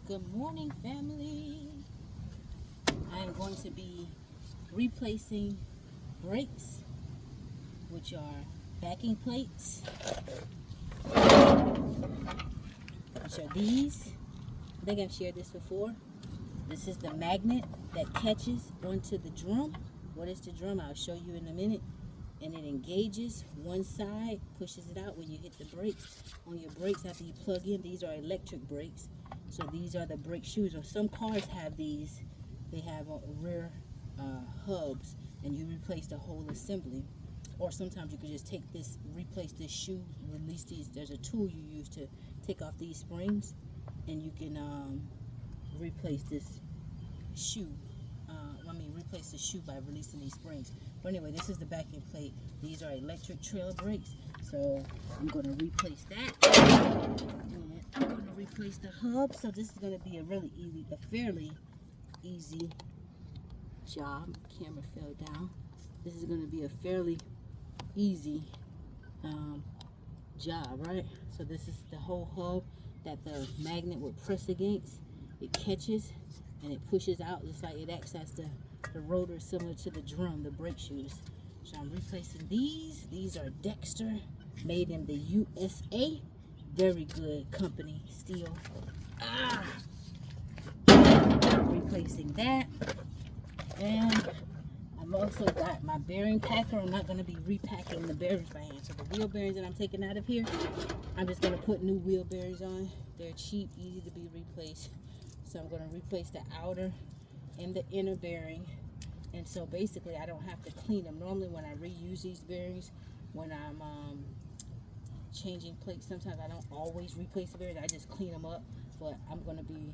Good morning, family. I am going to be replacing brakes, which are backing plates, which are these. I think I've shared this before. This is the magnet that catches onto the drum. What is the drum? I'll show you in a minute. And it engages one side, pushes it out when you hit the brakes. On your brakes, after you plug in, these are electric brakes. So these are the brake shoes. Or some cars have these. They have rear hubs, and you replace the whole assembly. Or sometimes you could just take this, replace this shoe, release these. There's a tool you use to take off these springs, and you can replace this shoe. Replace the shoe by releasing these springs. But anyway, this is the backing plate. These are electric trailer brakes. So I'm going to replace that. And I'm going to replace the hub. So this is going to be a fairly easy job. Camera fell down. This is going to be a fairly easy job, right? So this is the whole hub that the magnet would press against. It catches and it pushes out, just like it acts as the rotor, similar to the drum, the brake shoes. So I'm replacing these. These are Dexter, made in the USA. Very good company, steel. Replacing that. And I've also got my bearing packer. I'm not going to be repacking the bearings by hand. So the wheel bearings that I'm taking out of here, I'm just going to put new wheel bearings on. They're cheap, easy to be replaced. So I'm going to replace the outer and the inner bearing. And so basically I don't have to clean them. Normally when I reuse these bearings, when I'm changing plates, sometimes I don't always replace the bearings. I just clean them up. But I'm going to be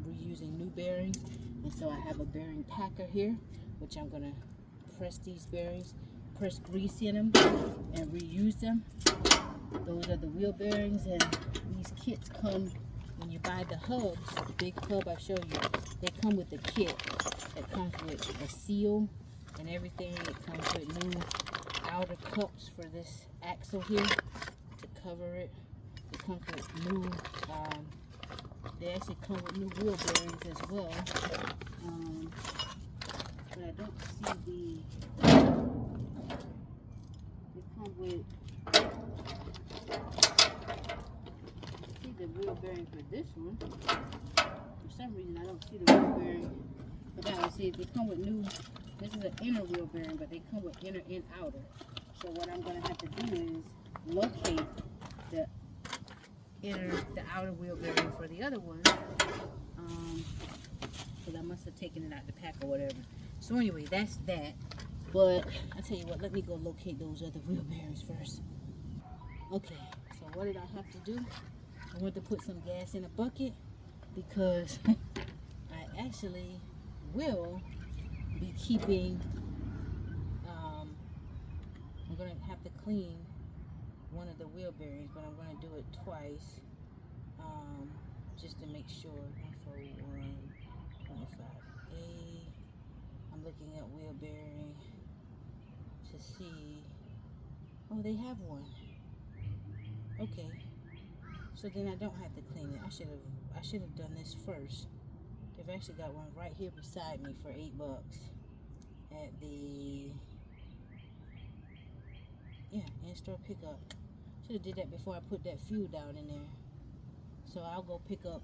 reusing new bearings. And so I have a bearing packer here, which I'm going to press these bearings, press grease in them, and reuse them. Those are the wheel bearings, and these kits come when you buy the hubs, the big hub I showed you. They come with a kit that comes with a seal and everything. It comes with new outer cups for this axle here to cover it. It comes with new, they actually come with new wheel bearings as well. But I don't see they come with, the wheel bearing for this one. For some reason I don't see the wheel bearing. But now see, they come with new, this is an inner wheel bearing, but they come with inner and outer. So what I'm going to have to do is locate the outer wheel bearing for the other one. Because I must have taken it out the pack or whatever. So anyway, that's that. But I tell you what, let me go locate those other wheel bearings first. Okay, so what did I have to do? I went to put some gas in a bucket because I actually will be keeping, I'm going to have to clean one of the wheel bearings, but I'm going to do it twice, just to make sure. 141, 25A. I'm looking at wheel bearing to see, oh, they have one. Okay. So then I don't have to clean it. I should have done this first. They've actually got one right here beside me for $8 at the in-store pickup. Should have did that before I put that fuel down in there. So I'll go pick up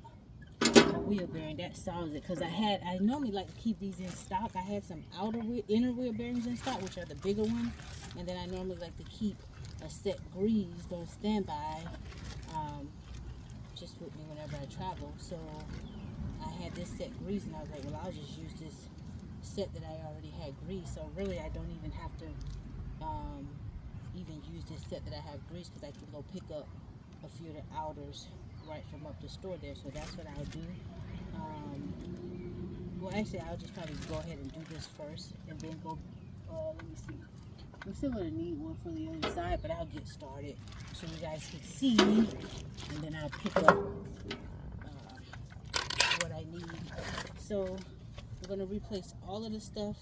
a wheel bearing that solves it, because I normally like to keep these in stock. I had some inner wheel bearings in stock, which are the bigger ones, and then I normally like to keep a set greased on standby, just with me whenever I travel. So I had this set greased, and I was like, well, I'll just use this set that I already had greased. So really I don't even have to even use this set that I have greased, because I can go pick up a few of the outers right from up the store there. So that's what I'll do. Well, actually I'll just probably go ahead and do this first, and then go, let me see. I'm still going to need one for the other side, but I'll get started so you guys can see, and then I'll pick up what I need. So I'm going to replace all of the stuff,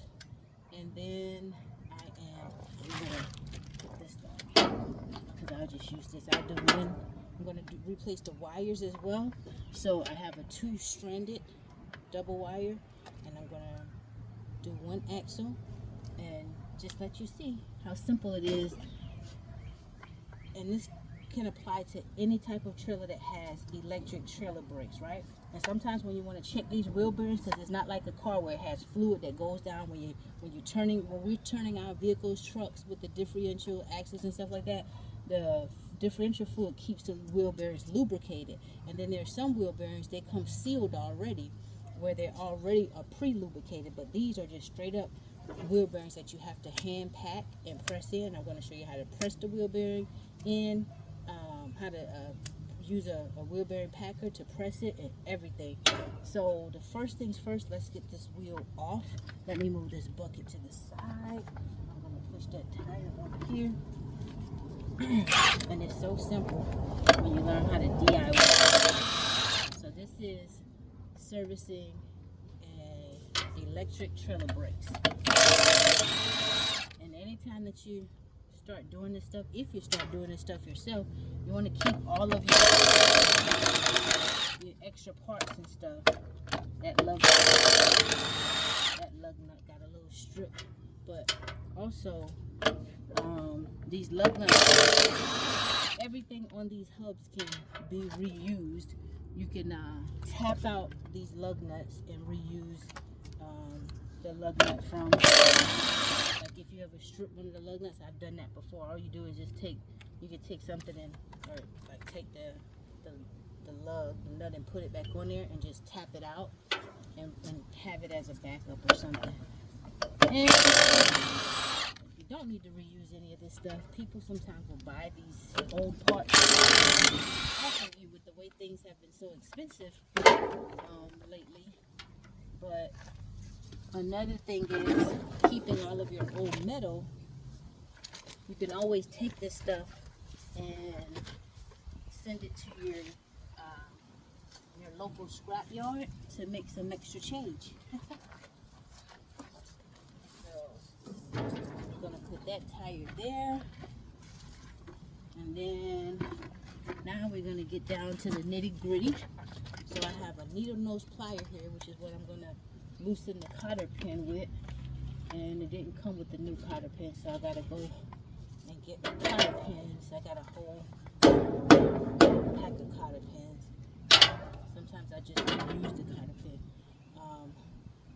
and then I'm going to put this down, because I'll just use this. I'll do one. I'm going to replace the wires as well. So I have a 2-stranded double wire, and I'm gonna do 1 axle and just let you see how simple it is. And this can apply to any type of trailer that has electric trailer brakes, right? And sometimes when you want to check these wheel bearings, because it's not like a car where it has fluid that goes down when we're turning our vehicles, trucks with the differential axles and stuff like that, the differential fluid keeps the wheel bearings lubricated. And then there's some wheel bearings, they come sealed already, where they're already pre-lubricated, but these are just straight up wheel bearings that you have to hand pack and press in. I'm going to show you how to press the wheel bearing in, how to use a wheel bearing packer to press it, and everything. So the first things first, let's get this wheel off. Let me move this bucket to the side. I'm going to push that tire up here. And it's so simple when you learn how to DIY. So this is servicing electric trailer brakes. And anytime that you start doing this stuff, if you start doing this stuff yourself, you want to keep all of your extra parts and stuff. That lug nut got a little strip, but also these lug nuts, everything on these hubs can be reused. You can tap out these lug nuts and reuse the lug nut from, like if you ever strip one of the lug nuts, I've done that before. All you do is just you can take something and, or like take the nut and put it back on there and just tap it out and have it as a backup or something. And if you don't need to reuse any of this stuff, people sometimes will buy these old parts off of you with the way things have been so expensive lately. But another thing is keeping all of your old metal. You can always take this stuff and send it to your local scrap yard to make some extra change. So I'm gonna put that tire there, and then now we're gonna get down to the nitty gritty. So I have a needle nose plier here, which is what I'm gonna loosen the cotter pin with, and it didn't come with the new cotter pin, so I gotta go and get the cotter pins. I got a whole pack of cotter pins. Sometimes I just use the cotter pin.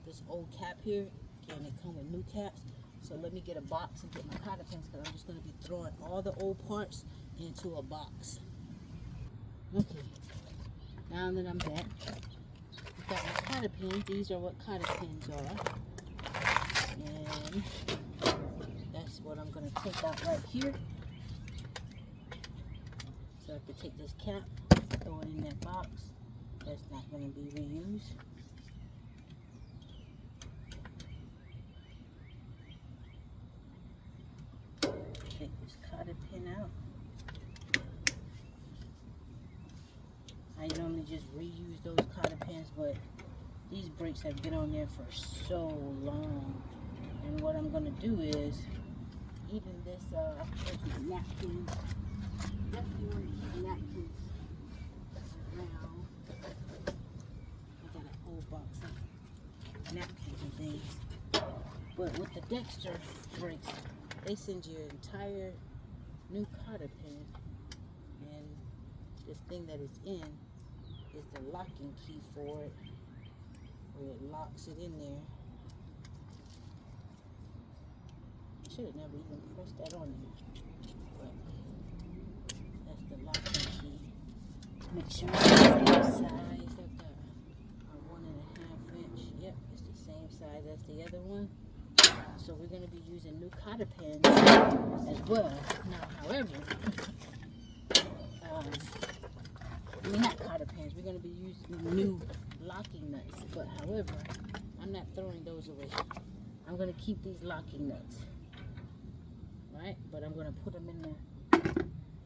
This old cap here, again, it come with new caps, so let me get a box and get my cotter pins, because I'm just going to be throwing all the old parts into a box. Okay, now that I'm back, I've got my cotter pins. These are what cotter pins are, and that's what I'm going to take out right here. So I have to take this cap, throw it in that box. That's not going to be reused. Take this cotter pin out. I normally just reuse those cotter pins, but these brakes have been on there for so long. And what I'm going to do is, even this napkin, definitely want to keep napkins around. I got a whole box of napkins and things. But with the Dexter brakes, they send you an entire new cotter pin, and this thing that it's in is the locking key for it, where it locks it in there. I should have never even pressed that on there, but that's the locking key. Make sure it's the same size. I've got a 1.5 inch. Yep, it's the same size as the other one. So we're going to be using new cotter pins as well. Now, however, not cotter pins. We're going to be using new locking nuts. But however, I'm not throwing those away. I'm going to keep these locking nuts, right? But I'm going to put them in the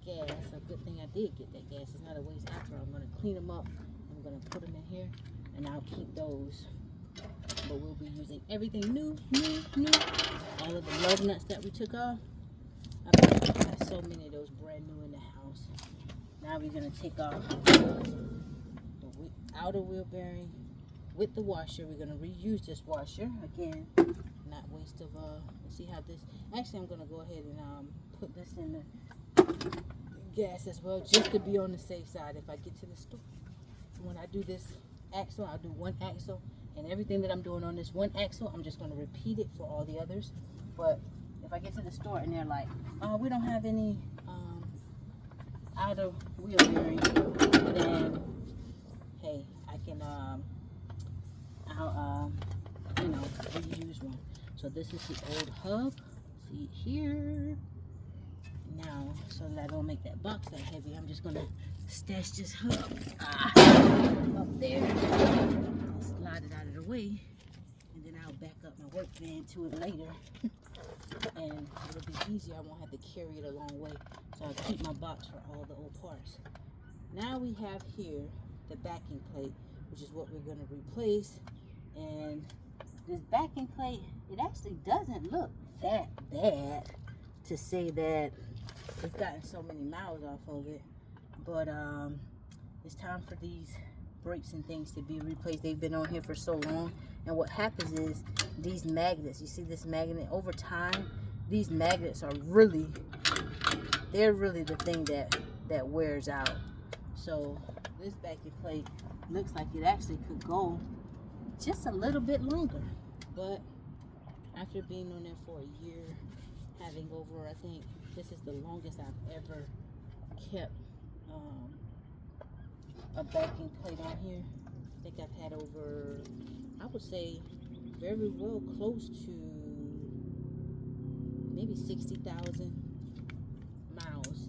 gas. A good thing I did get that gas. It's not a waste after. I'm going to clean them up. I'm going to put them in here, and I'll keep those. But we'll be using everything new. All of the lug nuts that we took off. I've got so many of those brand new in the house. Now we're going to take off the outer wheel bearing with the washer. We're going to reuse this washer again, not waste of see how this, actually I'm going to go ahead and put this in the gas as well, just to be on the safe side. If I get to the store, when I do this axle, I'll do one axle, and everything that I'm doing on this one axle, I'm just going to repeat it for all the others. But if I get to the store and they're like, oh, we don't have any outer wheel bearing, then hey, I can I'll you know, reuse one. So this is the old hub, see it here. Now, so that I don't make that box that heavy, I'm just gonna stash this hub up there, slide it out of the way, and then I'll back up my work van to it later. And it'll be easier, I won't have to carry it a long way. So I'll keep my box for all the old parts. Now we have here the backing plate, which is what we're gonna replace. And this backing plate, it actually doesn't look that bad to say that it's gotten so many miles off of it, but it's time for these brakes and things to be replaced. They've been on here for so long, and what happens is these magnets, you see this magnet, over time these magnets are really, they're really the thing that wears out. So this backing plate looks like it actually could go just a little bit longer, but after being on there for a year, having over, I think this is the longest I've ever kept a backing plate on here. I think I've had over, I would say, very well close to maybe 60,000 miles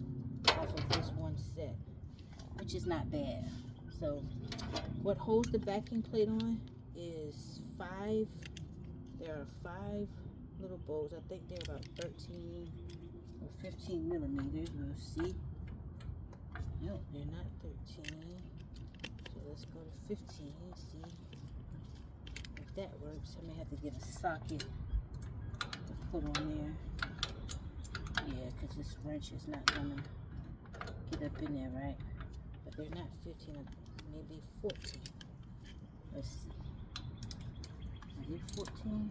off of this one set, which is not bad. So what holds the backing plate on is there are 5 little bolts. I think they're about 13 or 15 millimeters. We'll see. Nope, they're not 13. So let's go to 15. See if that works. I may have to get a socket to put on there. Yeah, because this wrench is not gonna get up in there, right? But they're not 15, maybe 14. Let's see. Are they 14?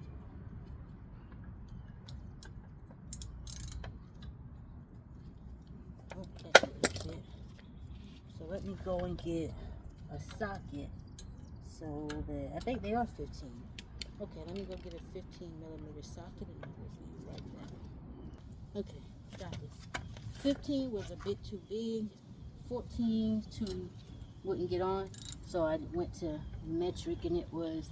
Okay, that's it. So let me go and get a socket so that, I think they are 15. Okay, let me go get a 15 millimeter socket and I'll go see you right now. Okay, got this. 15 was a bit too big. 14 wouldn't get on, so I went to metric and it was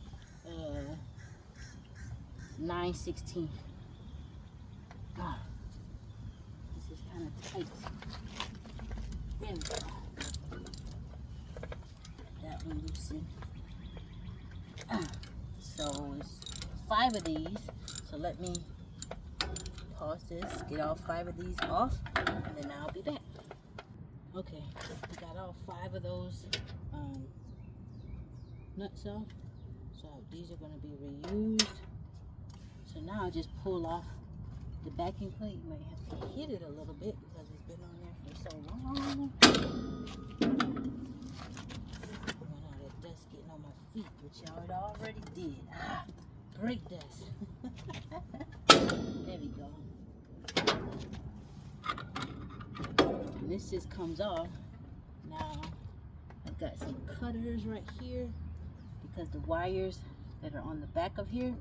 9/16. Ah, this is kind of tight. There we go. That one loosened. So it's 5 of these. So let me pause this, get all 5 of these off, and then I'll be back. Okay, I got all 5 of those nuts off. So these are going to be reused. So now I'll just pull off the backing plate. You might have to hit it a little bit because it's been on there for so long. Went out of dust getting on my feet, which y'all already did. Great dust. There we go. And this just comes off. Now I've got some cutters right here because the wires that are on the back of here,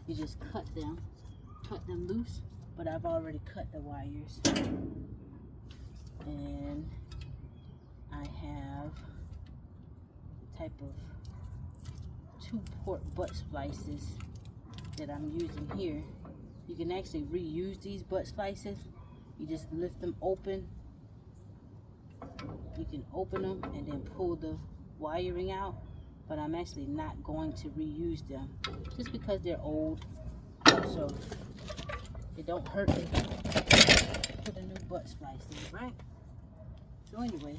you just cut them loose, but I've already cut the wires. And I have a type of 2-port butt splices that I'm using here. You can actually reuse these butt splices. You just lift them open. You can open them and then pull the wiring out, but I'm actually not going to reuse them just because they're old, so it don't hurt to put a new butt splice in, right? So anyway,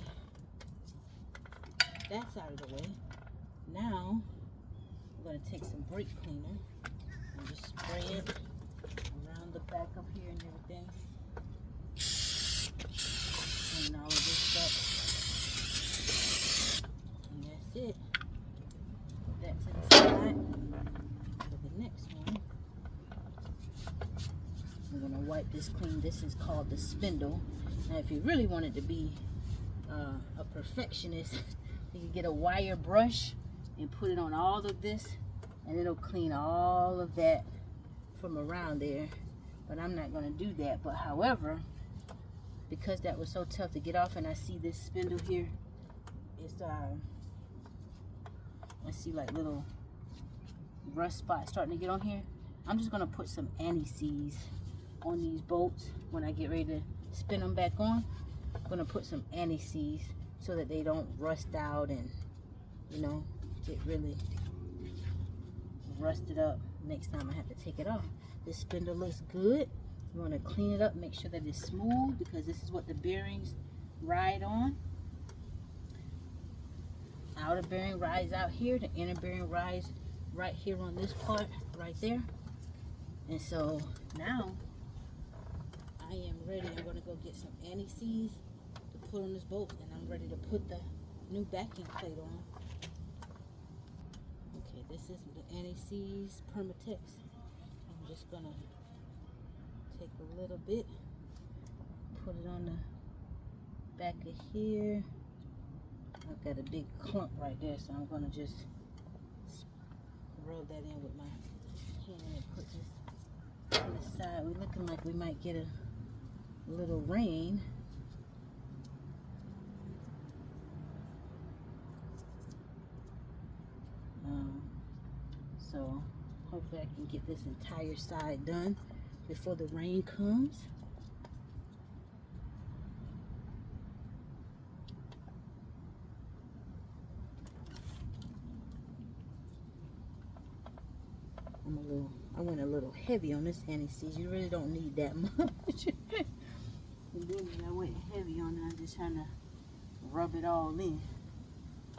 that's out of the way. Now I'm going to take some brake cleaner and just spray it around the back up here and everything. Clean all of this up. And that's it. wipe this clean. This is called the spindle. Now if you really wanted to be a perfectionist, you can get a wire brush and put it on all of this, and it'll clean all of that from around there. But I'm not going to do that. But however, because that was so tough to get off, and I see this spindle here, it's I see like little rust spots starting to get on here. I'm just going to put some anti-seize on these bolts when I get ready to spin them back on. I'm going to put some anti-seize so that they don't rust out and, you know, get really rusted up next time I have to take it off. This spindle looks good. You want to clean it up, make sure that it's smooth, because this is what the bearings ride on. Outer bearing rides out here, the inner bearing rides right here on this part right there. And so now I am ready. I'm going to go get some anti-seize to put on this bolt, and I'm ready to put the new backing plate on. Okay, this is the anti-seize Permatex. I'm just going to take a little bit, put it on the back of here. I've got a big clump right there, so I'm going to just rub that in with my hand and put this on the side. We're looking like we might get a little rain. So hopefully I can get this entire side done before the rain comes. I went a little heavy on this anti-seize. You really don't need that much. And then I went heavy on it. I'm just trying to rub it all in.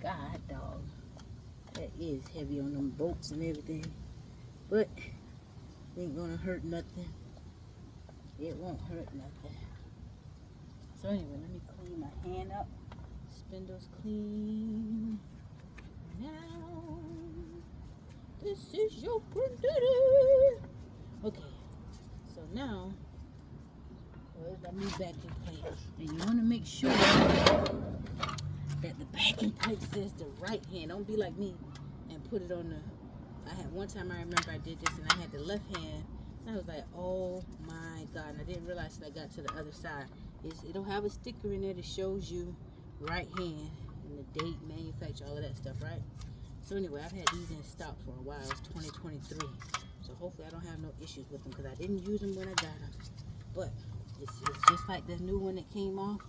God dog, that is heavy on them bolts and everything. But it ain't gonna hurt nothing. It won't hurt nothing. So anyway, let me clean my hand up. Spindle's clean. Now this is your printer. Okay, so now where's the new backing plate? And you want to make sure that the backing plate says the right hand. Don't be like me and put it on the. I had one time, I remember I did this and I had the left hand. And I was like, oh my God! And I didn't realize till I got to the other side. It'll have a sticker in there that shows you right hand and the date, manufacture, all of that stuff, right? So anyway, I've had these in stock for a while. It's 2023. So hopefully I don't have no issues with them, because I didn't use them when I got them. But it's just like the new one that came off.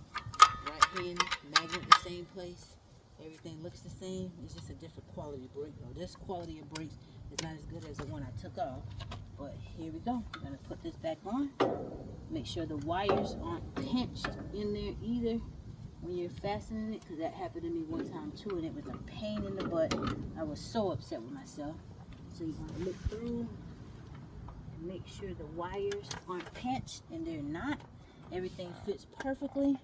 Right hand, magnet the same place. Everything looks the same. It's just a different quality brake. This quality of brakes is not as good as the one I took off. But here we go. I'm going to put this back on. Make sure the wires aren't pinched in there either when you're fastening it, because that happened to me one time too, and it was a pain in the butt. I was so upset with myself. So you're going to look through and make sure the wires aren't pinched, and they're not. Everything fits perfectly.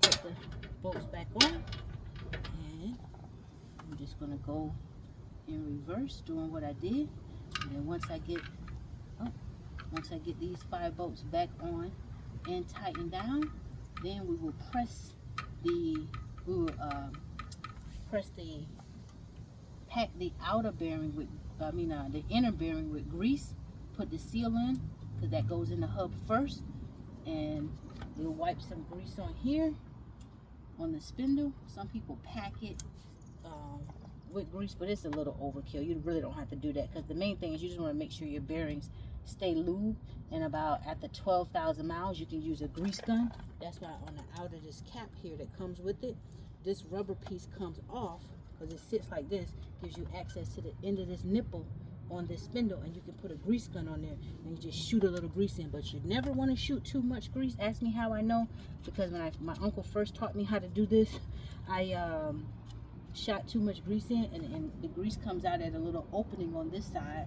Put the bolts back on, and I'm just going to go in reverse doing what I did. And then once I get these 5 bolts back on and tightened down, then we will pack the outer bearing with, the inner bearing with grease. Put the seal in, because that goes in the hub first, and we'll wipe some grease on here on the spindle. Some people pack it with grease, but it's a little overkill. You really don't have to do that, because the main thing is you just want to make sure your bearings stay lubed. And about at the 12,000 miles, you can use a grease gun. That's why on the outer this cap here that comes with it, this rubber piece comes off, because it sits like this, gives you access to the end of this nipple on this spindle, and you can put a grease gun on there and you just shoot a little grease in. But you never want to shoot too much grease. Ask me how I know, because when my uncle first taught me how to do this, I shot too much grease in, and the grease comes out at a little opening on this side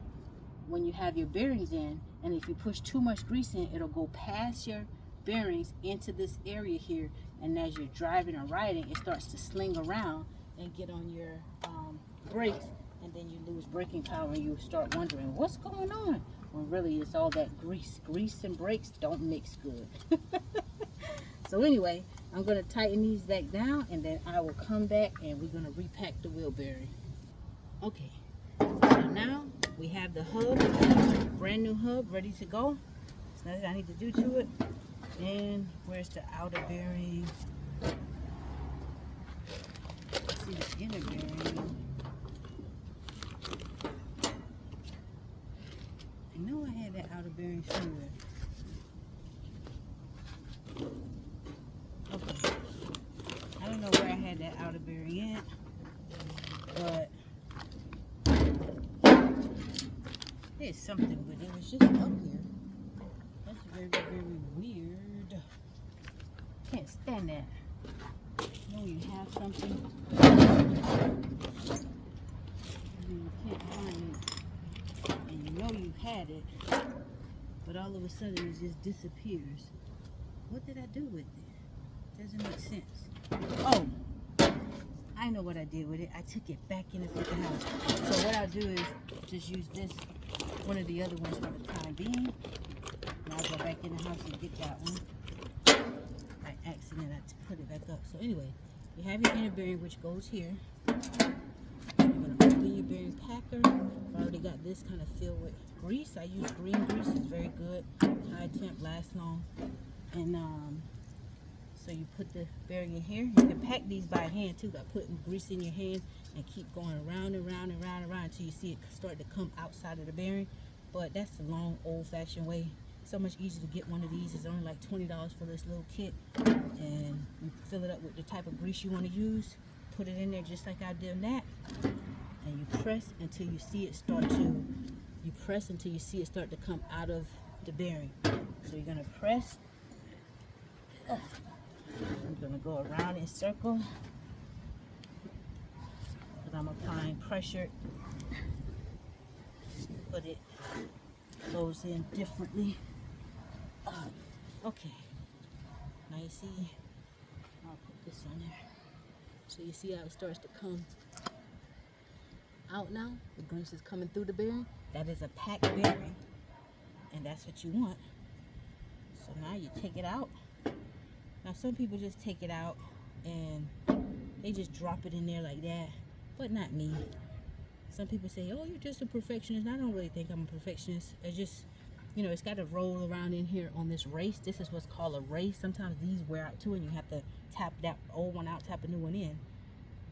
when you have your bearings in, and if you push too much grease in, it'll go past your bearings into this area here, and as you're driving or riding, it starts to sling around and get on your brakes, and then you lose braking power and you start wondering what's going on. when really it's all that grease. Grease and brakes don't mix good. So anyway, I'm going to tighten these back down, and then I will come back and we're going to repack the wheel bearing. Okay, so now we have the hub, brand new hub, ready to go. There's nothing I need to do to it. And where's the outer bearing? Let's see the inner bearing. I know I had that outer bearing somewhere. Okay. I don't know where I had that outer bearing at, but there's something, but it was just up here. That's very, very weird. Can't stand that. You know you have something, you can't find it, and you know you had it, but all of a sudden it just disappears. What did I do with it? Doesn't make sense. Oh, I know what I did with it. I took it back in the freaking house. So what I'll do is just use this, one of the other ones for the time being. Now I'll go back in the house and get that one. By accident, I put it back up. So anyway, you have your inner bearing, which goes here. You're going to open your bearing packer. I've already got this kind of filled with grease. I use green grease. It's very good. High temp, lasts long. And so you put the bearing in here. You can pack these by hand too, by putting grease in your hand and keep going around and around and around and around until you see it start to come outside of the bearing. But that's the long, old-fashioned way. So much easier to get one of these. It's only like $20 for this little kit, and you fill it up with the type of grease you want to use. Put it in there just like I did that, and you press until you see it start to. You press until you see it start to come out of the bearing. So you're gonna press. I'm gonna go around in circle because I'm applying pressure, but it goes in differently. Okay, now you see, I'll put this on there. So you see how it starts to come out now? The grease is coming through the bearing. That is a packed bearing, and that's what you want. So now you take it out. Now some people just take it out and they just drop it in there like that, but not me. Some people say, oh, you're just a perfectionist. I don't really think I'm a perfectionist. It's just, you know, it's got to roll around in here on this race. This is what's called a race. Sometimes these wear out too, and you have to tap that old one out, tap a new one in.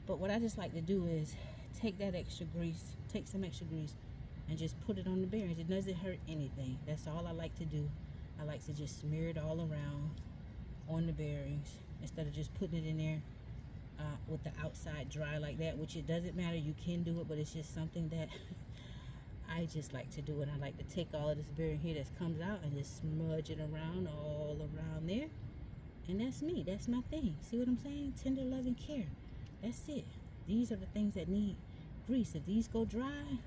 But what I just like to do is take that extra grease, take some extra grease, and just put it on the bearings. It doesn't hurt anything. That's all I like to do. I like to just smear it all around on the bearings instead of just putting it in there with the outside dry like that, which it doesn't matter. You can do it, but it's just something that I just like to do. And I like to take all of this bearing here that comes out and just smudge it around all around there. And that's me. That's my thing. See what I'm saying? Tender love and care. That's it. These are the things that need grease. If these go dry,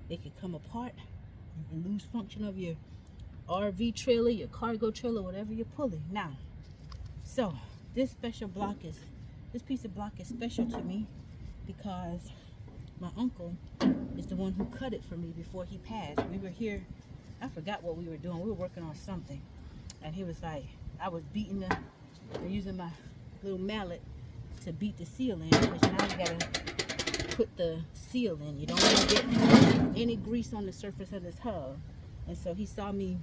they could come apart. You can lose function of your RV trailer, your cargo trailer, whatever you're pulling. Now, so this piece of block is special to me because my uncle is the one who cut it for me before he passed. We were here, I forgot what we were doing. We were working on something, and he was like, I was using my little mallet to beat the seal in, because now you gotta put the seal in. You don't want to get any grease on the surface of this hub. And so he saw me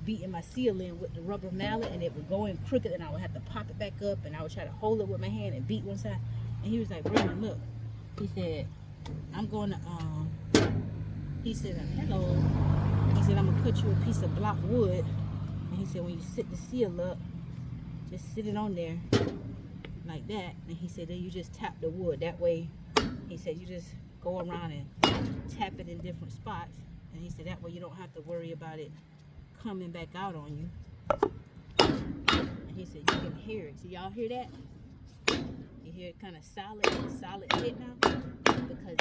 beating my seal in with the rubber mallet, and it would go in crooked, and I would have to pop it back up, and I would try to hold it with my hand and beat one side. And he was like, Brenda, look. He said, I'm going to, he said, hello. He said, I'm going to cut you a piece of block wood. And he said, when you sit the seal up, just sit it on there like that. And he said, then you just tap the wood. That way, he said, you just go around and tap it in different spots. And he said, that way you don't have to worry about it coming back out on you. And he said, you can hear it. So y'all hear that? You hear it kind of solid hit now? Because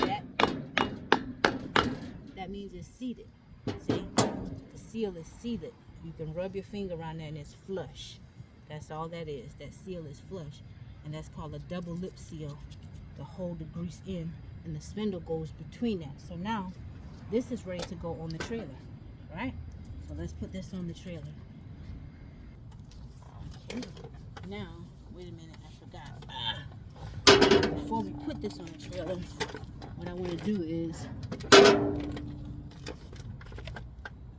that means it's seated. See? The seal is seated. You can rub your finger around there and it's flush. That's all that is. That seal is flush. And that's called a double lip seal to hold the grease in. And the spindle goes between that. So now, this is ready to go on the trailer. So let's put this on the trailer. Okay. Now, wait a minute, I forgot. Before we put this on the trailer, what I want to do is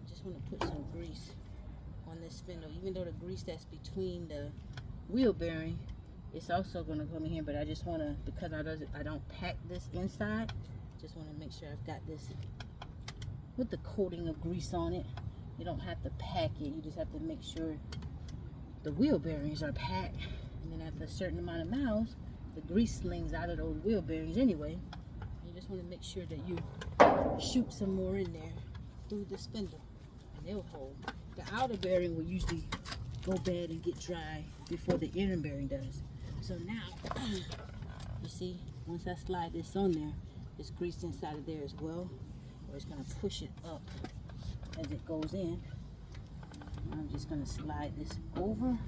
just want to put some grease on this spindle. Even though the grease that's between the wheel bearing, it's also going to come in here, but I just want to, because I don't pack this inside, just want to make sure I've got this with the coating of grease on it. You don't have to pack it, you just have to make sure the wheel bearings are packed, and then after a certain amount of miles, the grease slings out of those wheel bearings anyway. You just want to make sure that you shoot some more in there through the spindle, and they'll hold. The outer bearing will usually go bad and get dry before the inner bearing does. So now, you see, once I slide this on there, it's greased inside of there as well, or it's going to push it up as it goes in. I'm just going to slide this over.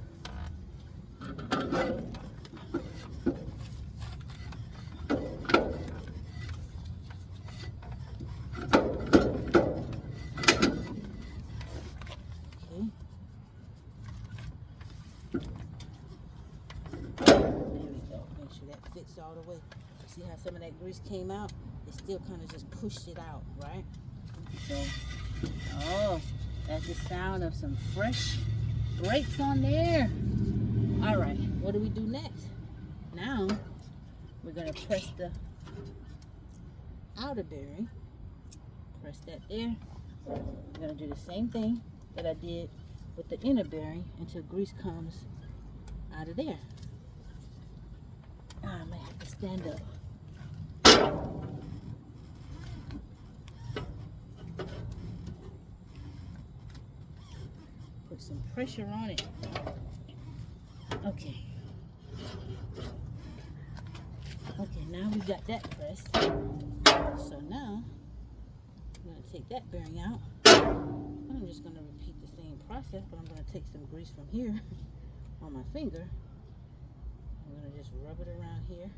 Fits all the way. See how some of that grease came out? It still kind of just pushed it out, right? So, oh, that's the sound of some fresh brakes on there. All right, what do we do next? Now, we're gonna press the outer bearing. Press that there. We're gonna do the same thing that I did with the inner bearing until grease comes out of there. I might have to stand up. Put some pressure on it. Okay. Okay, now we got that pressed. So now, I'm going to take that bearing out. I'm just going to repeat the same process, but I'm going to take some grease from here on my finger. I'm going to just rub it around here.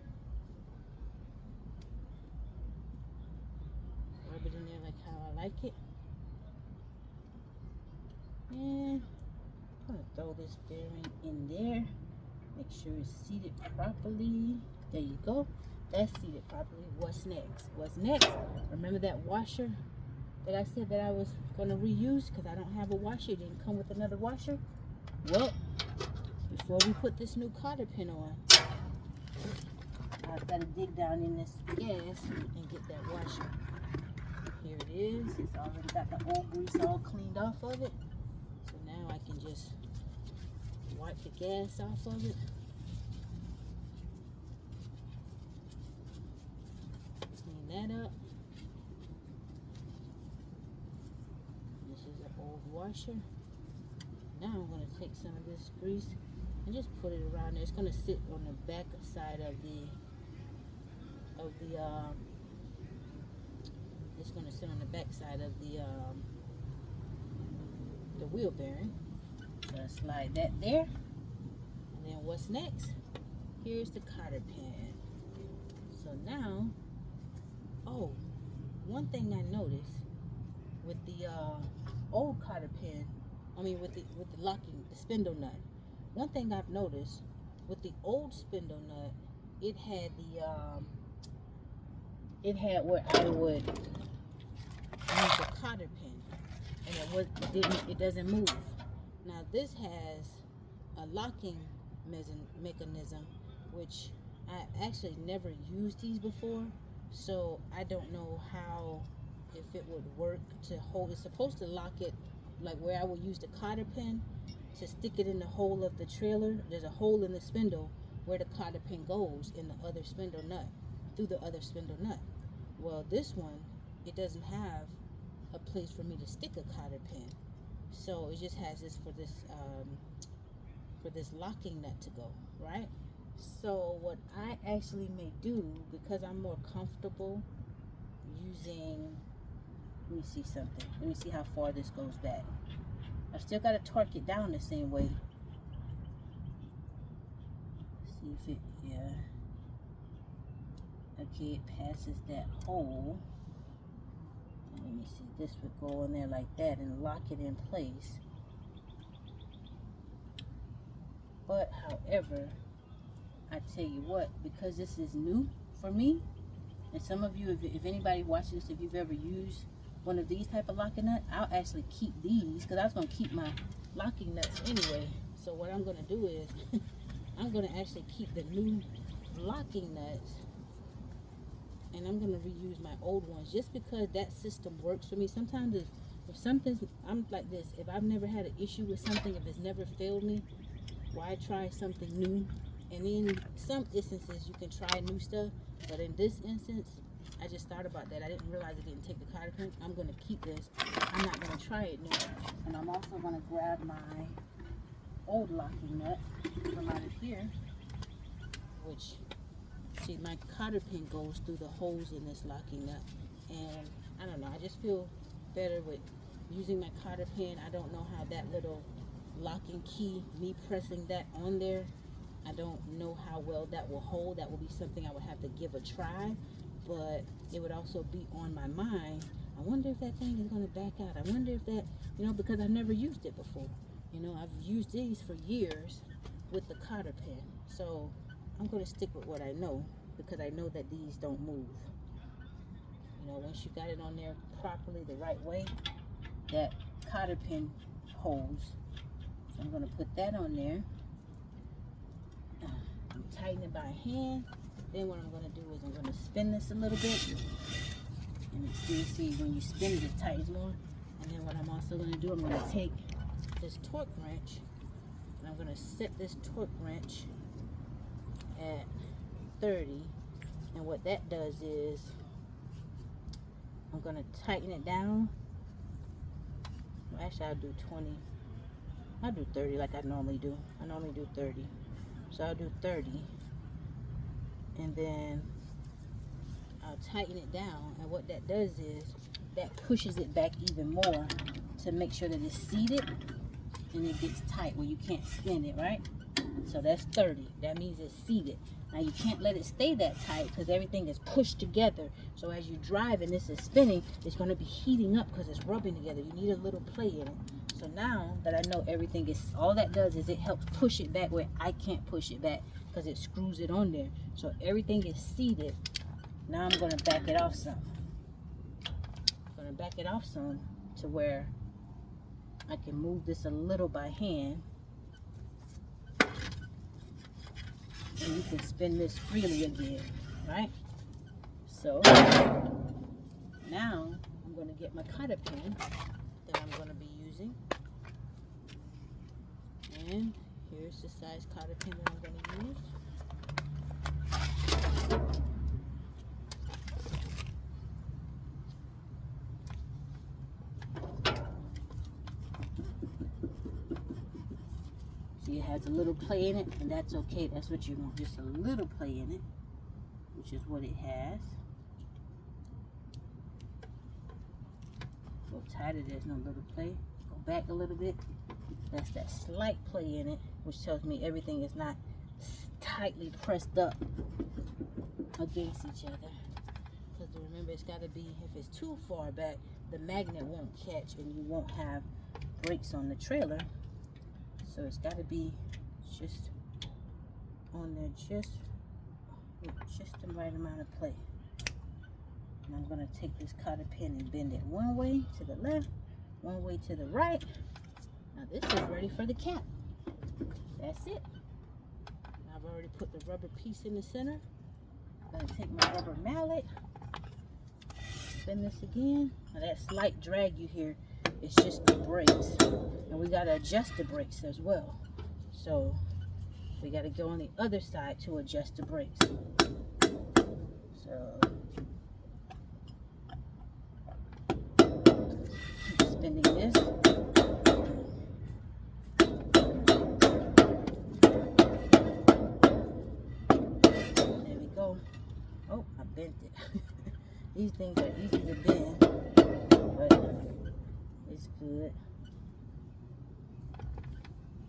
Rub it in there like how I like it. And I'm going to throw this bearing in there. Make sure it's seated properly. There you go. That's seated properly. What's next? What's next? Remember that washer that I said that I was going to reuse because I don't have a washer? It didn't come with another washer. Well, before we put this new cotter pin on, I've got to dig down in this gas and get that washer. Here it is. It's already got the old grease all cleaned off of it. So now I can just wipe the gas off of it. Clean that up. This is an old washer. Now I'm going to take some of this grease and just put it around there. It's going to sit on the back side of the it's going to sit on the back side of the wheel bearing. So I slide that there. And then what's next? Here's the cotter pin. So now, oh, one thing I noticed with the old cotter pin, with the locking, the spindle nut. One thing I've noticed with the old spindle nut, it had where I would use the cotter pin, and it doesn't move. Now this has a locking mechanism, which I actually never used these before, so I don't know if it would work to hold. It's supposed to lock it like where I would use the cotter pin to stick it in the hole of the trailer. There's a hole in the spindle where the cotter pin goes in the other spindle nut, through the other spindle nut. Well, this one, it doesn't have a place for me to stick a cotter pin, so it just has this for this locking nut to go, right? So what I actually may do, because I'm more comfortable using, let me see something. Let me see how far this goes back. I've still got to torque it down the same way. See if it, yeah. Okay, it passes that hole. Let me see, this would go in there like that and lock it in place. But however, I tell you what, because this is new for me, and some of you, if anybody watches this, if you've ever used one of these type of locking nuts, I'll actually keep these because I was going to keep my locking nuts anyway. So what I'm going to do is I'm going to actually keep the new locking nuts, and I'm going to reuse my old ones just because that system works for me. Sometimes if something's, I'm like this, if I've never had an issue with something, if it's never failed me, why try something new? And in some instances you can try new stuff, but in this instance I just thought about that. I didn't realize it didn't take the cotter pin. I'm going to keep this. I'm not going to try it new. And I'm also going to grab my old locking nut from out of here, which, see, my cotter pin goes through the holes in this locking nut, and I don't know, I just feel better with using my cotter pin. I don't know how that little locking key, me pressing that on there, I don't know how well that will hold. That will be something I would have to give a try, but it would also be on my mind. I wonder if that thing is going to back out. I wonder if that, you know, because I've never used it before. You know, I've used these for years with the cotter pin, so I'm going to stick with what I know because I know that these don't move. You know, once you got it on there properly, the right way, that cotter pin holds. So I'm going to put that on there. Tighten it by hand. Then what I'm going to do is I'm going to spin this a little bit, and see when you spin it, it tightens more. And then what I'm also going to do, I'm going to take this torque wrench and I'm going to set this torque wrench at 30, and what that does is I'm going to tighten it down. Well, actually I'll do 20. I'll do 30 like I normally do. I normally do 30. So I'll do 30, and then I'll tighten it down, and what that does is that pushes it back even more to make sure that it's seated and it gets tight where you can't spin it, right? So that's 30. That means it's seated. Now you can't let it stay that tight because everything is pushed together. So as you drive and this is spinning, it's going to be heating up because it's rubbing together. You need a little play in it. So now that I know everything is, all that does is it helps push it back where I can't push it back because it screws it on there. So everything is seated. Now I'm going to back it off some. I'm going to back it off some to where I can move this a little by hand. And you can spin this freely again, right? So now I'm going to get my cotter pin that I'm going to be using. And here's the size cotter pin that I'm going to use. See, it has a little play in it, and that's okay. That's what you want, just a little play in it, which is what it has. Go tighter, there's no little play. Go back a little bit. That's that slight play in it, which tells me everything is not tightly pressed up against each other. Because remember, it's got to be, if it's too far back, the magnet won't catch and you won't have brakes on the trailer. So it's got to be just on there, just the right amount of play. And I'm going to take this cotter pin and bend it one way to the left, one way to the right. Now this is ready for the cap. That's it. I've already put the rubber piece in the center. I'm going to take my rubber mallet, spin this again. Now that slight drag you hear, it's just the brakes, and we got to adjust the brakes as well. So we got to go on the other side to adjust the brakes. So keep spinning this. There we go. Oh, I bent it. These things are easy to bend, but it's good.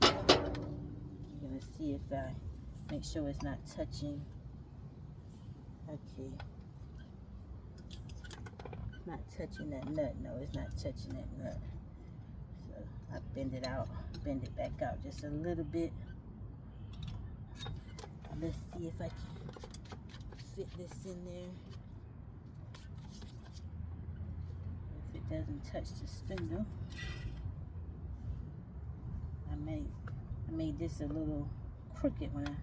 I'm gonna see if I make sure it's not touching. Okay. not touching that nut. No, it's not touching that nut. So I bend it out, bend it back out just a little bit. Let's see if I can fit this in there. If it doesn't touch the spindle. I made this a little crooked when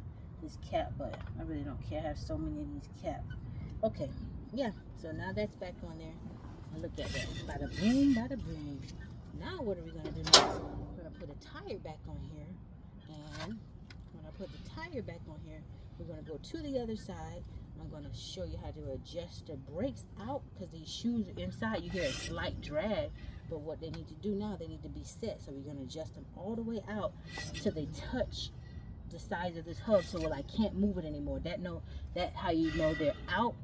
this cap, but I really don't care. I have so many of these caps. Okay, yeah, so now that's back on there. And look at that. Bada boom, bada boom. Now what are we gonna do next? We're gonna put a tire back on here, and when I put the tire back on here, we're gonna go to the other side. I'm gonna show you how to adjust the brakes out, because these shoes are inside. You hear a slight drag, but what they need to do now, they need to be set. So we're gonna adjust them all the way out till they touch the sides of this hub, so I can't move it anymore. That how you know they're out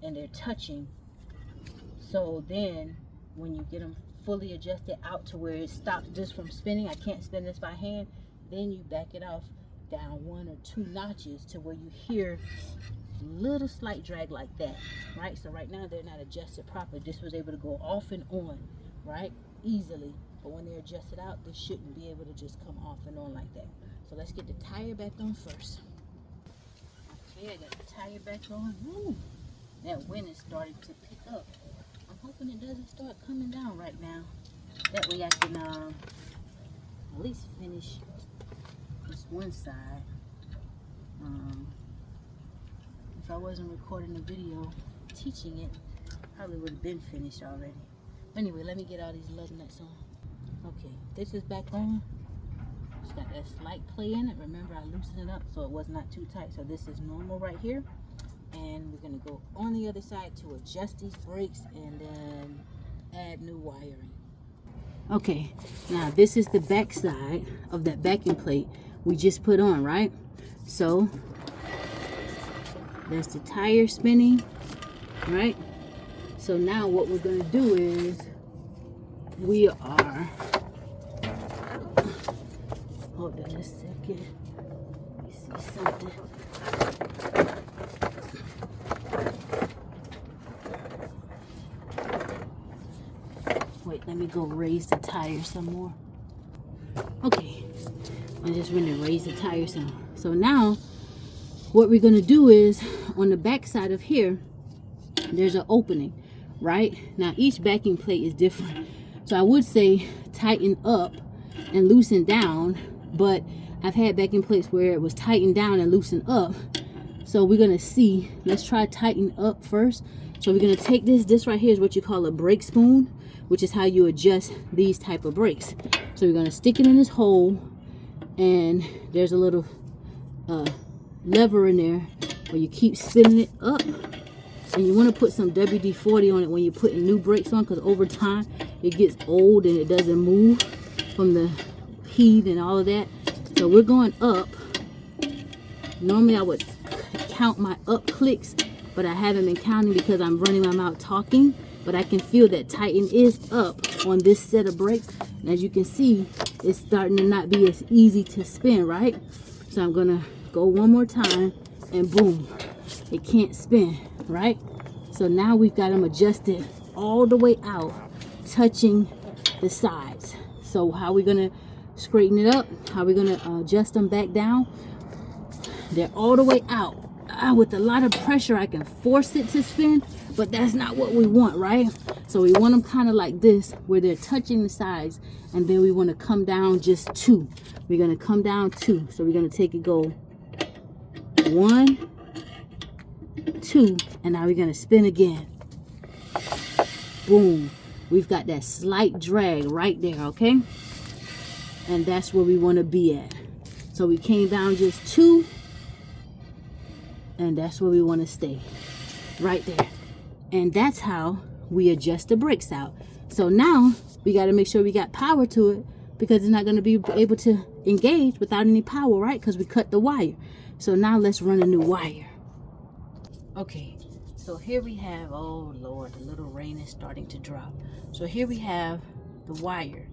and they're touching. So then when you get them fully adjusted out to where it stops this from spinning, I can't spin this by hand, then you back it off down 1 or 2 notches to where you hear little slight drag like that, right? So right now they're not adjusted properly. This was able to go off and on, right, easily, but when they're adjusted out, this shouldn't be able to just come off and on like that. So let's get the tire back on first. Okay, I got the tire back on. Woo, that wind is starting to pick up. I'm hoping it doesn't start coming down right now. That way I can at least finish this one side. If I wasn't recording a video teaching it, probably would have been finished already. Anyway, let me get all these lug nuts on. Okay, this is back on. It's got that slight play in it. Remember, I loosened it up so it was not too tight. So this is normal right here. And we're going to go on the other side to adjust these brakes and then add new wiring. Okay, now this is the back side of that backing plate we just put on, right? So there's the tire spinning, right? So now what we're going to do is we are, hold on a second, let me see something. Wait, let me go raise the tire some more. Okay, I'm just going to raise the tire some. So now what we're going to do is on the back side of here, there's an opening, right? Now each backing plate is different. So I would say tighten up and loosen down, but I've had backing plates where it was tightened down and loosened up. So we're going to see, let's try tighten up first. So we're going to take this right here is what you call a brake spoon, which is how you adjust these type of brakes. So we're going to stick it in this hole, and there's a little lever in there where you keep spinning it up, and you want to put some WD-40 on it when you're putting new brakes on, because over time it gets old and it doesn't move from the heat and all of that. So we're going up. Normally I would count my up clicks, but I haven't been counting because I'm running my mouth talking. But I can feel that tighten is up on this set of brakes, and as you can see, it's starting to not be as easy to spin, right? So I'm gonna go one more time, and boom, it can't spin, right? So now we've got them adjusted all the way out, touching the sides. So how are we gonna straighten it up? How are we gonna adjust them back down? They're all the way out. With a lot of pressure, I can force it to spin, but that's not what we want, right? So we want them kind of like this, where they're touching the sides, and then we want to come down just 2. We're going to come down 2. So we're going to take it, go 1, 2, and now we're going to spin again. Boom. We've got that slight drag right there, okay? And that's where we want to be at. So we came down just 2. And that's where we want to stay, right there. And that's how we adjust the brakes out. So now we got to make sure we got power to it, because it's not going to be able to engage without any power, right? Because we cut the wire. So now let's run a new wire. Okay, so here we have, oh Lord, the little rain is starting to drop. So here we have the wire.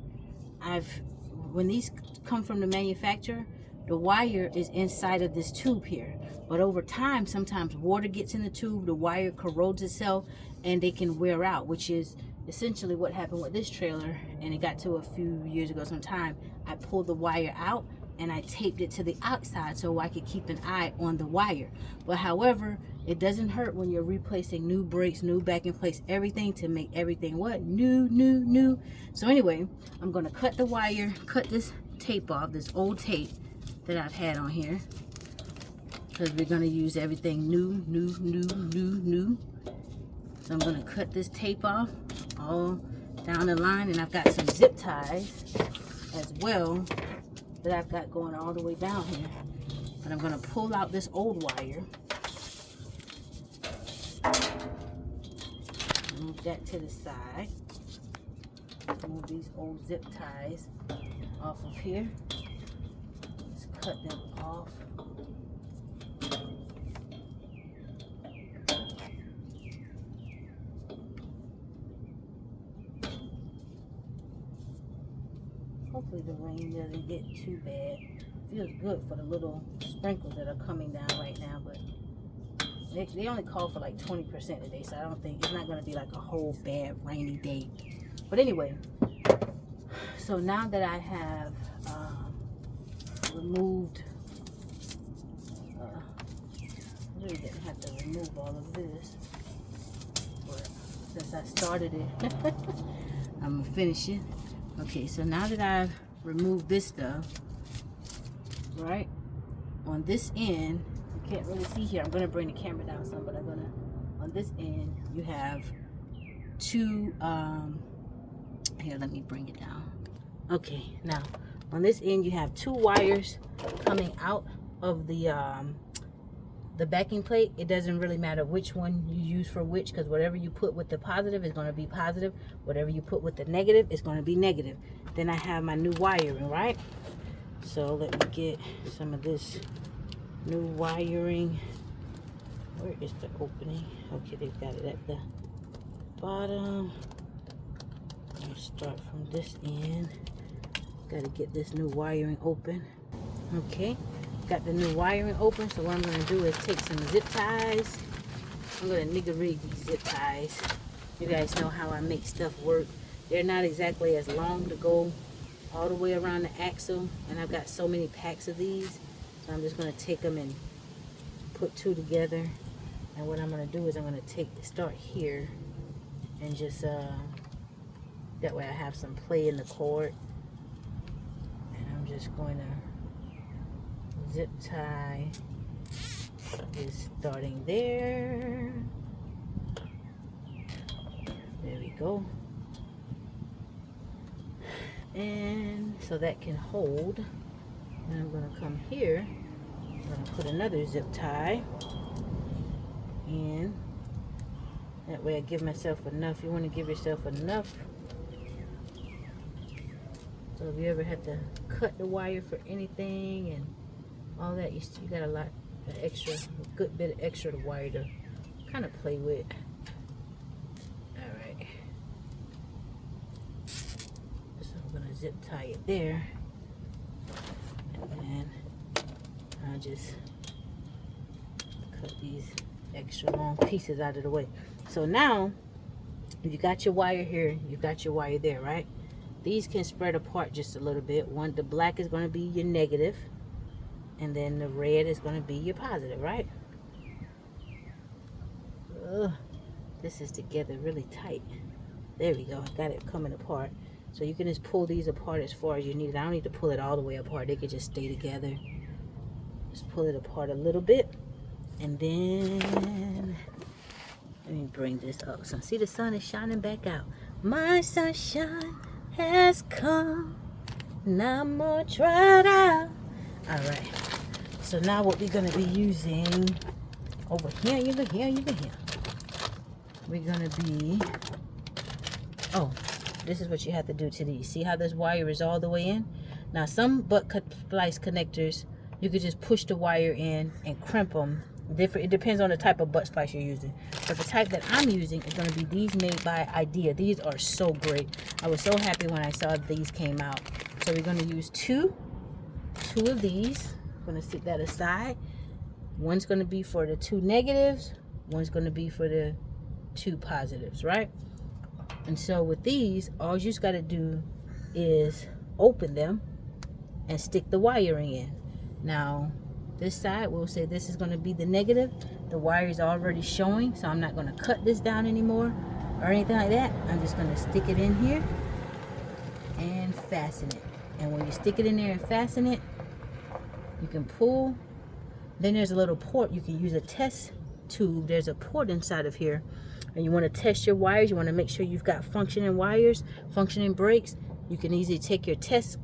When these come from the manufacturer, the wire is inside of this tube here. But over time, sometimes water gets in the tube, the wire corrodes itself, and they can wear out, which is essentially what happened with this trailer. And it got to a few years ago sometime. I pulled the wire out and I taped it to the outside so I could keep an eye on the wire. But however, it doesn't hurt when you're replacing new brakes, new back in place, everything to make everything what? New. So anyway, I'm gonna cut the wire, cut this tape off, this old tape that I've had on here, because we're gonna use everything new. So I'm gonna cut this tape off all down the line, and I've got some zip ties as well that I've got going all the way down here. But I'm gonna pull out this old wire, move that to the side, move these old zip ties off of here. Let's cut them off. Hopefully the rain doesn't get too bad. Feels good for the little sprinkles that are coming down right now, but they only call for like 20% today, so I don't think it's not going to be like a whole bad rainy day. But anyway, so now that I have removed, I really didn't have to remove all of this, but since I started it, I'm gonna finish it. Okay, so now that I've removed this stuff, right, on this end, you can't really see here. I'm going to bring the camera down some, but on this end, you have two, here, let me bring it down. Okay, now, on this end, you have two wires coming out of the backing plate. It doesn't really matter which one you use for which, because whatever you put with the positive is going to be positive. Whatever you put with the negative is going to be negative. Then I have my new wiring, right? So let me get some of this new wiring. Where is the opening? Okay, they've got it at the bottom. I'll start from this end. Got to get this new wiring open. Okay. Got the new wiring open, so what I'm going to do is take some zip ties. I'm going to nigger-rig these zip ties. You guys know how I make stuff work. They're not exactly as long to go all the way around the axle, and I've got so many packs of these, so I'm just going to take them and put two together. And what I'm going to do is I'm going to start here and just that way I have some play in the cord, and I'm just going to zip tie is starting there. There we go. And so that can hold. And I'm going to come here. I'm going to put another zip tie in. That way I give myself enough. You want to give yourself enough. So if you ever have to cut the wire for anything and all that, you got a lot of extra, a good bit of extra wire to kind of play with. All right. So I'm gonna zip tie it there, and then I'll just cut these extra long pieces out of the way. So now, you got your wire here, you got your wire there, right? These can spread apart just a little bit. The black is going to be your negative, and then the red is going to be your positive, right? This is together really tight. There we go. I got it coming apart. So you can just pull these apart as far as you need it. I don't need to pull it all the way apart. They could just stay together. Just pull it apart a little bit, and then let me bring this up. So see, the sun is shining back out. My sunshine has come, now more dried out. All right, so now what we're gonna be using over here, you look here, we're gonna be, oh, this is what you have to do to these. See how this wire is all the way in? Now some butt splice connectors, you could just push the wire in and crimp them. It depends on the type of butt splice you're using. But the type that I'm using is going to be these made by Idea. These are so great. I was so happy when I saw these came out. So we're going to use two of these. I'm gonna stick that aside. One's gonna be for the 2 negatives, one's gonna be for the 2 positives, right? And so with these, all you just gotta do is open them and stick the wiring in. Now, this side, we'll say this is gonna be the negative. The wire is already showing, so I'm not gonna cut this down anymore or anything like that. I'm just gonna stick it in here and fasten it. And when you stick it in there and fasten it, you can pull. Then there's a little port. You can use a test tube. There's a port inside of here, and you want to test your wires. You want to make sure you've got functioning wires, functioning brakes. You can easily take your test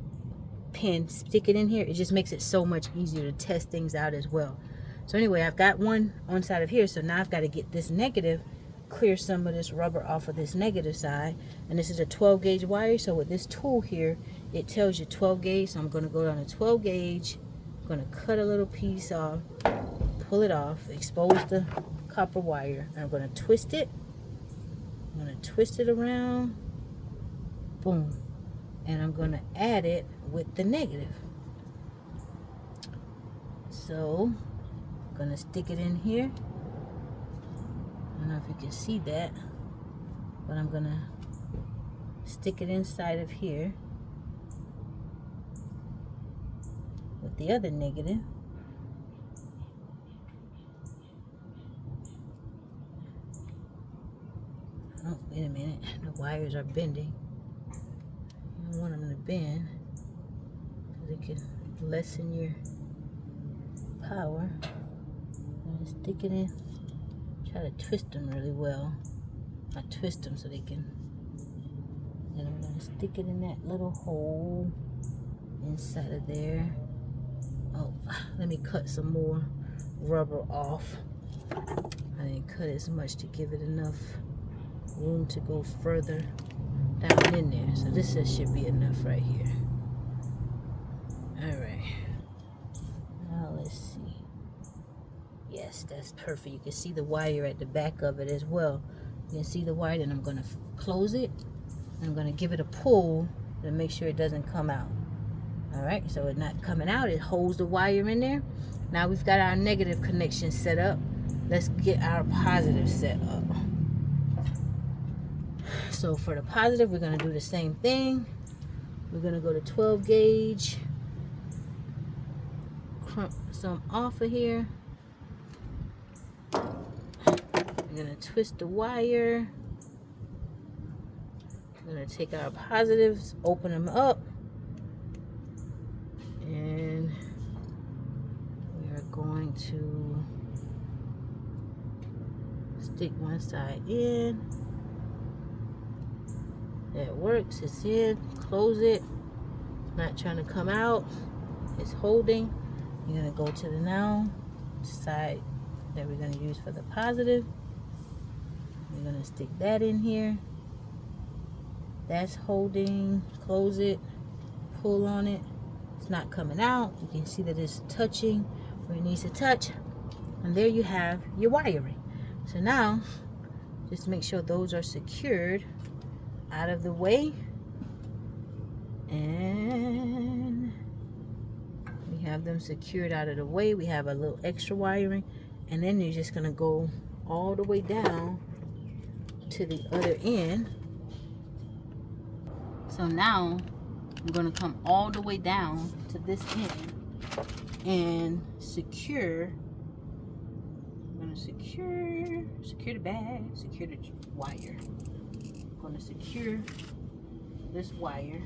pin, stick it in here. It just makes it so much easier to test things out as well. So anyway, I've got one on side of here, so now I've got to get this negative, clear some of this rubber off of this negative side. And this is a 12 gauge wire, so with this tool here, it tells you 12 gauge. So I'm going to go down to 12 gauge. I'm going to cut a little piece off, pull it off, expose the copper wire, and I'm going to twist it. I'm going to twist it around, boom, and I'm going to add it with the negative. So I'm going to stick it in here. I don't know if you can see that, but I'm going to stick it inside of here with the other negative. Oh, wait a minute. The wires are bending. You don't want them to bend because it can lessen your power. I'm going to stick it in. Try to twist them really well. I twist them so they can. Then I'm going to stick it in that little hole inside of there. Oh, let me cut some more rubber off. I didn't cut as much to give it enough room to go further down in there. So this should be enough right here. Alright. Now let's see. Yes, that's perfect. You can see the wire at the back of it as well. You can see the wire, and I'm going to close it. I'm going to give it a pull to make sure it doesn't come out. Alright, so it's not coming out. It holds the wire in there. Now we've got our negative connection set up. Let's get our positive set up. So for the positive, we're going to do the same thing. We're going to go to 12 gauge. Crump some off of here. We're going to twist the wire. We're going to take our positives, open them up. And we are going to stick one side in. That works. It's in. Close it. Not trying to come out. It's holding. You're going to go to the now side that we're going to use for the positive. We're going to stick that in here. That's holding. Close it. Pull on it. It's not coming out. You can see that it's touching where it needs to touch. And there you have your wiring. So now, just make sure those are secured out of the way. And we have them secured out of the way. We have a little extra wiring. And then you're just going to go all the way down to the other end. So now, I'm going to come all the way down to this end and secure. I'm going to secure the bag, secure the wire. I'm going to secure this wire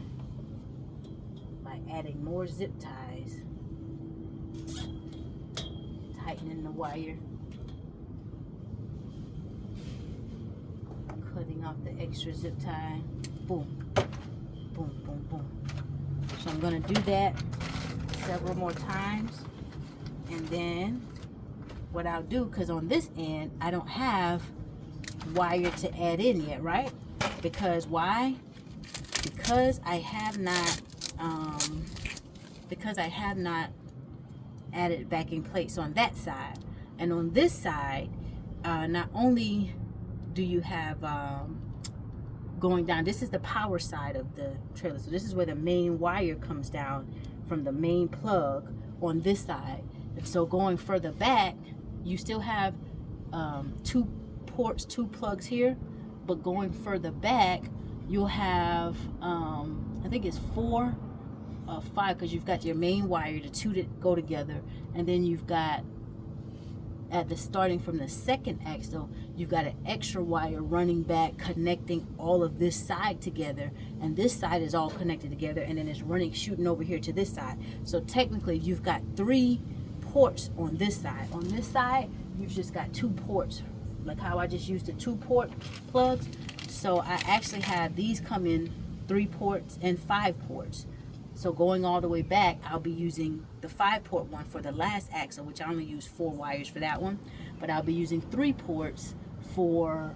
by adding more zip ties, tightening the wire, cutting off the extra zip tie. Boom. Boom, boom, boom. So I'm going to do that several more times. And then what I'll do, because on this end, I don't have wire to add in yet, right? Because why? Because I have not, added backing plates on that side. And on this side, not only do you have, going down, this is the power side of the trailer. So this is where the main wire comes down from the main plug on this side. And so going further back, you still have 2 ports, 2 plugs here, but going further back, you'll have I think it's 4 or 5, because you've got your main wire, the 2 that go together, and then you've got, at the starting from the second axle, you've got an extra wire running back connecting all of this side together, and this side is all connected together, and then it's running, shooting over here to this side. So technically you've got 3 ports on this side. On this side you've just got 2 ports, like how I just used the 2 port plugs. So I actually have these come in 3 ports and 5 ports. So going all the way back, I'll be using the 5-port one for the last axle, which I only use 4 wires for that one. But I'll be using 3 ports for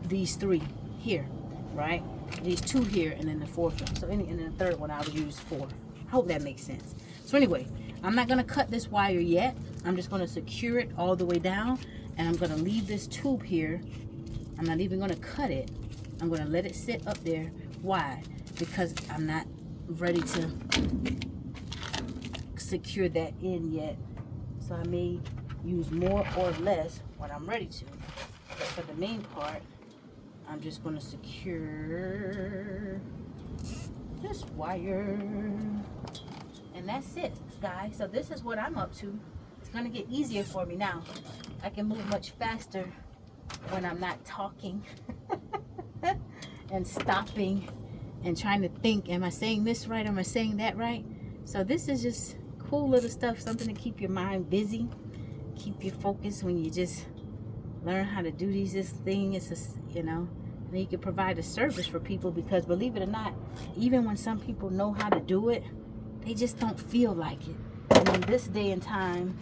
these 3 here, right? These 2 here, and then the 4th one. So and then the 3rd one I'll use 4. I hope that makes sense. So anyway, I'm not gonna cut this wire yet. I'm just gonna secure it all the way down, and I'm gonna leave this tube here. I'm not even gonna cut it. I'm gonna let it sit up there. Why? Because I'm not ready to secure that in yet, so I may use more or less when I'm ready to. But for the main part, I'm just going to secure this wire, and that's it, guys. So this is what I'm up to. It's going to get easier for me now. I can move much faster when I'm not talking and stopping and trying to think, am I saying this right? Am I saying that right? So this is just cool little stuff, something to keep your mind busy, keep you focused when you just learn how to do this thing. It's just, you know, and you can provide a service for people, because believe it or not, even when some people know how to do it, they just don't feel like it. And in this day and time,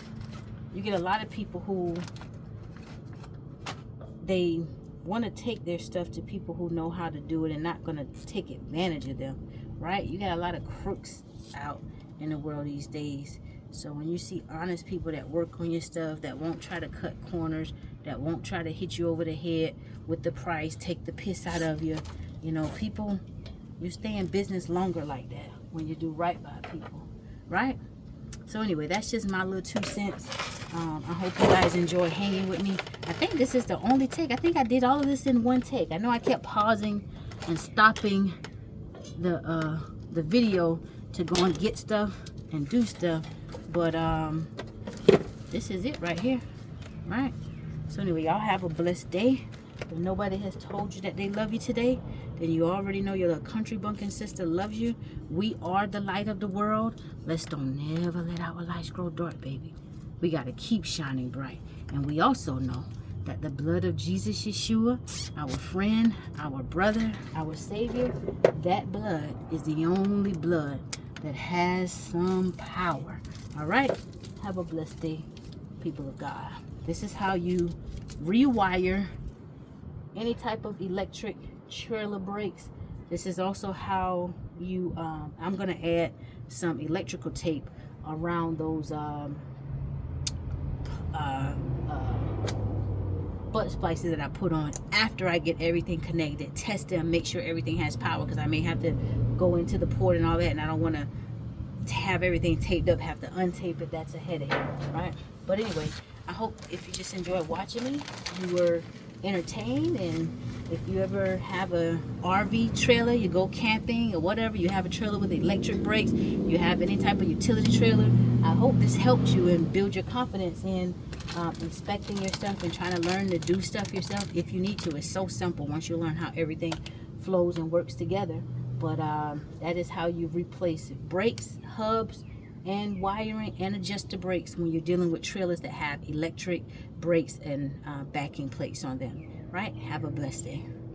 you get a lot of people who they want to take their stuff to people who know how to do it and not going to take advantage of them, right? You got a lot of crooks out in the world these days. So when you see honest people that work on your stuff, that won't try to cut corners, that won't try to hit you over the head with the price, take the piss out of you, you know, people, you stay in business longer like that when you do right by people, right? So anyway, that's just my little 2 cents. I hope you guys enjoy hanging with me. I think this is the only take. I think I did all of this in 1 take. I know I kept pausing and stopping the video to go and get stuff and do stuff, but this is it right here, right? So anyway, y'all have a blessed day. If nobody has told you that they love you today, then you already know your little country bumpkin sister loves you. We are the light of the world. Let's don't never let our lights grow dark, baby. We got to keep shining bright. And we also know that the blood of Jesus Yeshua, our friend, our brother, our Savior, that blood is the only blood that has some power. All right? Have a blessed day, people of God. This is how you rewire any type of electric trailer brakes. This is also how you, I'm going to add some electrical tape around those butt splices that I put on after I get everything connected, test them, make sure everything has power, because I may have to go into the port and all that, and I don't want to have everything taped up, have to untape it. That's a headache, right? But anyway, I hope if you just enjoyed watching me, you were entertained. And if you ever have a RV trailer, you go camping or whatever, you have a trailer with electric brakes, you have any type of utility trailer, I hope this helps you and build your confidence in inspecting your stuff and trying to learn to do stuff yourself if you need to. It's so simple once you learn how everything flows and works together. But that is how you replace brakes, hubs, and wiring, and adjust the brakes when you're dealing with trailers that have electric brakes and backing plates on them. Right? Have a blessed day.